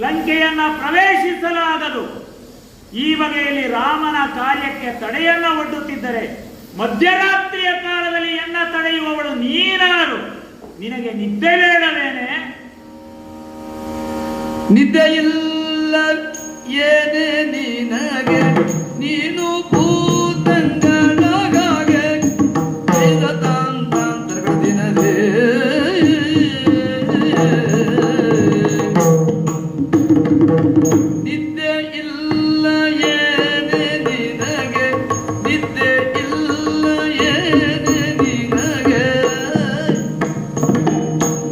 ಲಂಕೆಯನ್ನ ಪ್ರವೇಶಿಸಲಾಗದು. ಈ ಬಗೆಯಲ್ಲಿ ರಾಮನ ಕಾರ್ಯಕ್ಕೆ ತಡೆಯನ್ನ ಒಡ್ಡುತ್ತಿದ್ದರೆ ಮಧ್ಯರಾತ್ರಿಯ ಕಾಲದಲ್ಲಿ ಎನ್ನ ತಡೆಯುವವಳು ನೀನಾರು? ನಿನಗೆ ನಿದ್ದೆ ಬೇಡವೇನೆ? ನಿದ್ದೆಯಿಲ್ಲ ಏನೇ ನಿನಗೆ, ನೀನು ಭೂತಂಗಳಾಗೆ ತಾಂತಾಂತರಗಳ ದಿನದೇ. ನಿದ್ದೆ ಇಲ್ಲ ಏನೇ ನಿನಗೆ, ನಿದ್ದೆ ಇಲ್ಲ ಏನೇ ನಿನಗೆ,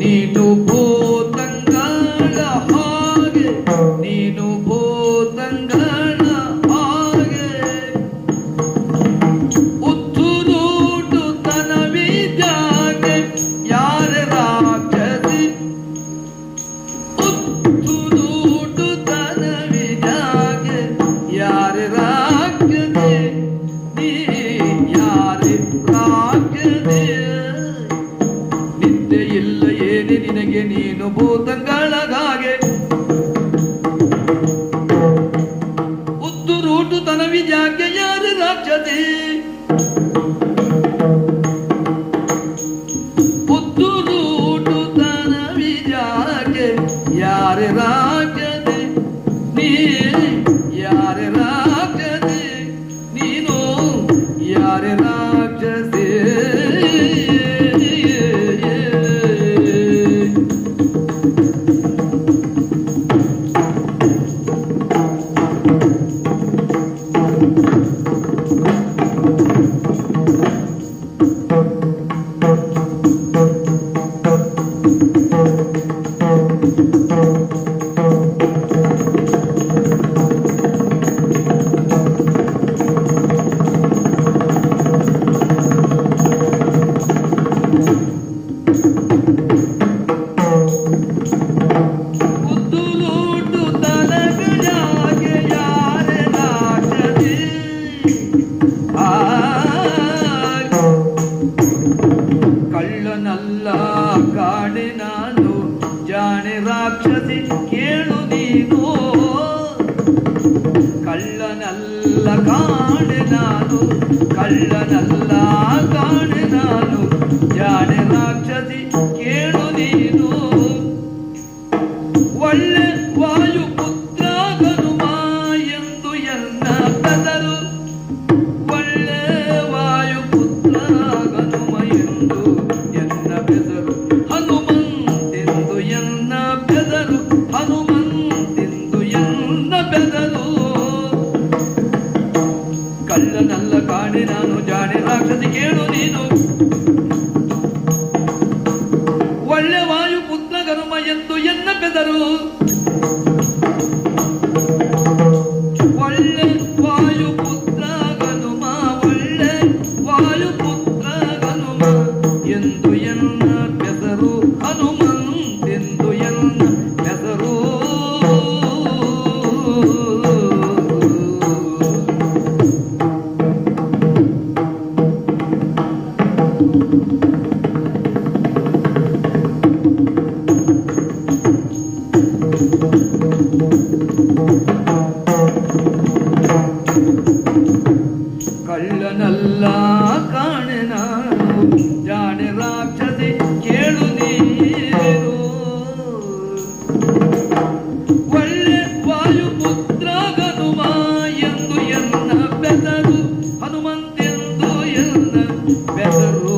ನೀನು ಭೂತಂಗಳ ಹಾಗೆ, ನೀನು ಭೂತಂಗಳ ಹಾಗೆ. ಉತ್ತುರೂಟು ತನವಿದ್ಯಾಗೆ ಯಾರ ರಾಕ್ಷಸಿ, ಉತ್ತುರೂಟು ತನವಿದ್ಯಾಗೆ ಯಾರ ರಾಕ್ಷಸಿ, ನೀ ಯಾರ ರಾಕ್ಷಸಿ. ನಿದ್ದೆ ಇಲ್ಲ ಏನೇ ನಿನಗೆ, ನೀನು ಭೂತಂಗಳಗಾಗೆ. ಉತ್ತುರೂಟು ತನವಿದ್ಯಾಗೆ ಯಾರ ರಾಕ್ಷಸಿ, ಉತ್ತುರೂಟು ತನವಿದ್ಯಾಗೆ ಯಾರ ರಾಕ್ಷಸಿ, ನೀ ಯಾರ ರಾಕ್ಷಸಿ, ನೀನು ಯಾರ ರಾಕ್ಷಸಿ. ಉತ್ತುರೂಟು ತನವಿದ್ಯಾಗೆ ಯಾರ ರಾಕ್ಷಸಿ, ಆ ಕಳ್ಳನಲ್ಲ ಕಾಣೆ ನಾನು ಜಾಣೆ ರಾಕ್ಷಸಿ ಕೇಳು ನೀನು. ಕಳ್ಳನಲ್ಲ ಕಾಣೆ ನಾನು, ಕಳ್ಳನಲ್ಲ ಕಾಣೆ ನಾನು ಜಾಣೆ ರಾಕ್ಷಸಿ ಕೇಳು ನೀನು. ಒಳ್ಳೆ ವಾಯುಪುತ್ರ ಹನುಮ ಎಂದು ಎನ್ನ ಬೆದರು, ಒಳ್ಳೆ ವಾಯುಪುತ್ರ ಹನುಮ ಎಂದು ಎನ್ನ ಬೆದರು, ಹನುಮಂತೆಂದು ಎನ್ನ ಬೆದರು, ಹನುಮಂತೆಂದು ಎನ್ನ ಬೆದರು. ಕಳ್ಳನಲ್ಲ ಕಾಣೆ ನಾನು ಜಾಣೆ ರಾಕ್ಷಸಿ ಕೇಳು ನೀನು. ಒಳ್ಳೆ ವಾಯುಪುತ್ರ ಹನುಮ ಎಂದು ಎನ್ನ ಬೆದರು, ಒಳ್ಳೆ ವಾಯುಪುತ್ರ ಹನುಮ, ಒಳ್ಳೆ ವಾಯುಪುತ್ರ ಹನುಮ ಎಂದು ಎನ್ನ ಬೆದರು, ಹನುಮಂತೆಂದು ಎನ್ನ ಬೆದರು. ಕಳ್ಳನಲ್ಲ ಕಾಣೆ ನಾನು ಜಾಣೆ ರಾಕ್ಷಸಿ ಕೇಳು ನೀನು. ಒಳ್ಳೆ ವಾಯುಪುತ್ರ ಹನುಮ ಎಂದು ಎನ್ನ ಬೆದರು, ಹನುಮಂತೆಂದು ಎನ್ನ ಬೆದರು.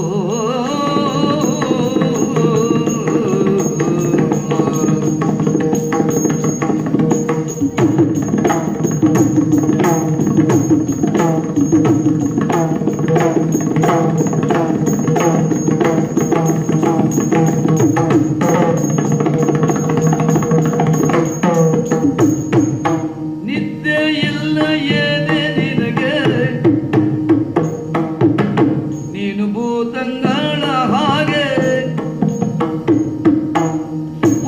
ನಿದ್ದೆ ಇಲ್ಲ ಏನೇ ನಿನಗೆ, ನೀನು ಭೂತಂಗಳ ಹಾಗೆ.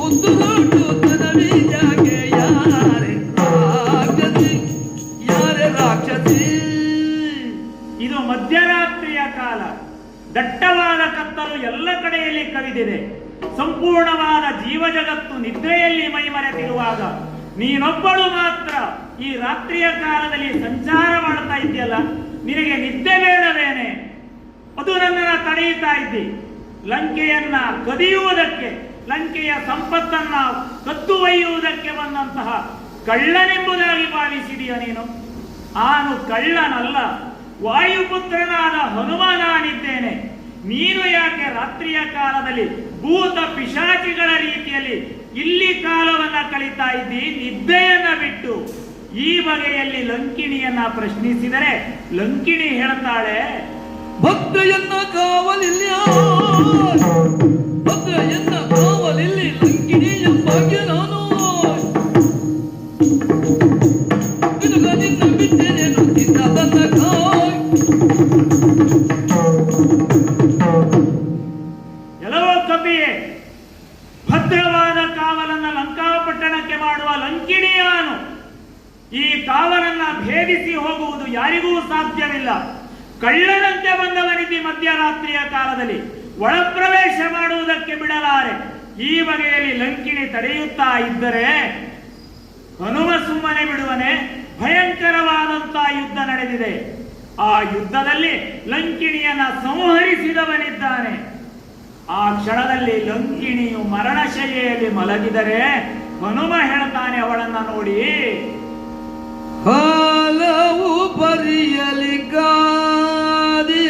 ಉತ್ತುರೂಟು ತನವಿದ್ಯಾಗೆ ಯಾರೇ ರಾಕ್ಷಸಿ, ಯಾರೇ ರಾಕ್ಷಸಿ. ಇದು ಮಧ್ಯರಾತ್ರಿಯ ಕಾಲ. ದಟ್ಟವಾದ ಕತ್ತಲು ಎಲ್ಲ ಕಡೆಯಲ್ಲಿ ಕವಿದಿದೆ. ಸಂಪೂರ್ಣವಾದ ಜೀವ ಜಗತ್ತು ನಿದ್ರೆಯಲ್ಲಿ ಮೈಮರೆತಿರುವಾಗ ನೀನೊಬ್ಬಳು ಮಾತ್ರ ಈ ರಾತ್ರಿಯ ಕಾಲದಲ್ಲಿ ಸಂಚಾರ ಮಾಡ್ತಾ ಇದೆಯಲ್ಲ, ನಿನಗೆ ನಿದ್ದೆ ಬೇಡವೇನೆ? ಅದು ನನ್ನನ್ನು ತಡೆಯುತ್ತಾ ಇದ್ದಿ. ಲಂಕೆಯನ್ನ ಕದಿಯುವುದಕ್ಕೆ, ಲಂಕೆಯ ಸಂಪತ್ತನ್ನ ಕದ್ದು ಒಯ್ಯುವುದಕ್ಕೆ ಬಂದಂತಹ ಕಳ್ಳನೆಂಬುದಾಗಿ ಭಾವಿಸಿದೀಯ ನೀನು? ನಾನು ಕಳ್ಳನಲ್ಲ, ವಾಯುಪುತ್ರನಾದ ಹನುಮ ನಾನಿದ್ದೇನೆ. ನೀನು ಯಾಕೆ ರಾತ್ರಿಯ ಕಾಲದಲ್ಲಿ ಭೂತ ಪಿಶಾಚಿಗಳ ರೀತಿಯಲ್ಲಿ ಇಲ್ಲಿ ಕಾಲವನ್ನ ಕಳೀತಾ ಇದ್ದಿ ನಿದ್ದೆಯನ್ನ ಬಿಟ್ಟು? ಈ ಬಗೆಯಲ್ಲಿ ಲಂಕಿಣಿಯನ್ನ ಪ್ರಶ್ನಿಸಿದರೆ ಲಂಕಿಣಿ ಹೇಳ್ತಾಳೆ, ಭದ್ರೆಯನ್ನ ಕಾವಲಿಲ್ಲ, ಭದ್ರೆಯನ್ನ ಕಾವಲಿಲ್ಲಿ ಲಂಕಿಣಿ ಎಂಬಾಗೆ ನಾನು ನಿನ್ನ ಬಿಟ್ಟೇನೇನು ತಿನ್ನದನ್ನ ಕಾಯ್. ಎಲ್ಲವೋ ಕವಿಯೇ, ಭದ್ರವಾದ ಕಾವಲನ್ನ ಲಂಕಾಪಟ್ಟಣಕ್ಕೆ ಮಾಡುವ ಲಂಕಿಣಿಯಾನು. ಈ ಕಾವಲನ್ನ ಭೇದಿಸಿ ಹೋಗುವುದು ಯಾರಿಗೂ ಸಾಧ್ಯವಿಲ್ಲ. ಕಳ್ಳನಂತೆ ಬಂದವನಿದ್ದಿ ಮಧ್ಯರಾತ್ರಿಯ ಕಾಲದಲ್ಲಿ ಒಳಪ್ರವೇಶ ಮಾಡುವುದಕ್ಕೆ ಬಿಡಲಾರೆ. ಈ ಬಗೆಯಲ್ಲಿ ಲಂಕಿಣಿ ತಡೆಯುತ್ತಾ ಇದ್ದರೆ ಹನುಮ ಸುಮ್ಮನೆ ಬಿಡುವನೆ? ಭಯಂಕರವಾದಂತಹ ಯುದ್ಧ ನಡೆದಿದೆ. ಆ ಯುದ್ಧದಲ್ಲಿ ಲಂಕಿಣಿಯನ್ನ ಸಂಹರಿಸಿದವನಿದ್ದಾನೆ. ಆ ಕ್ಷಣದಲ್ಲಿ ಲಂಕಿಣಿಯು ಮರಣಶಯ್ಯೆಯಲ್ಲಿ ಮಲಗಿದರೆ ಹನುಮ ಹೇಳ್ತಾನೆ ಅವಳನ್ನ ನೋಡಿ, ಹಲವು ಪರಿಯಲಿ ಗಾದಿ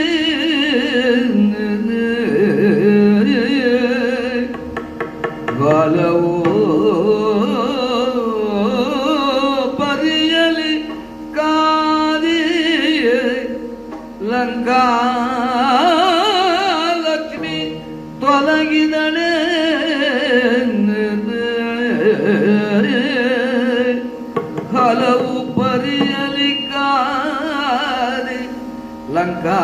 ಹಲವು ಪರಿಯಲಿ ಕಾದಿ ಲಂಕಾ ಲಕ್ಷ್ಮಿ ತೊಲಗಿದಳೆ. ಹಲವು ಪರಿಯಲಿ ಕಾದಿ ಲಂಕಾ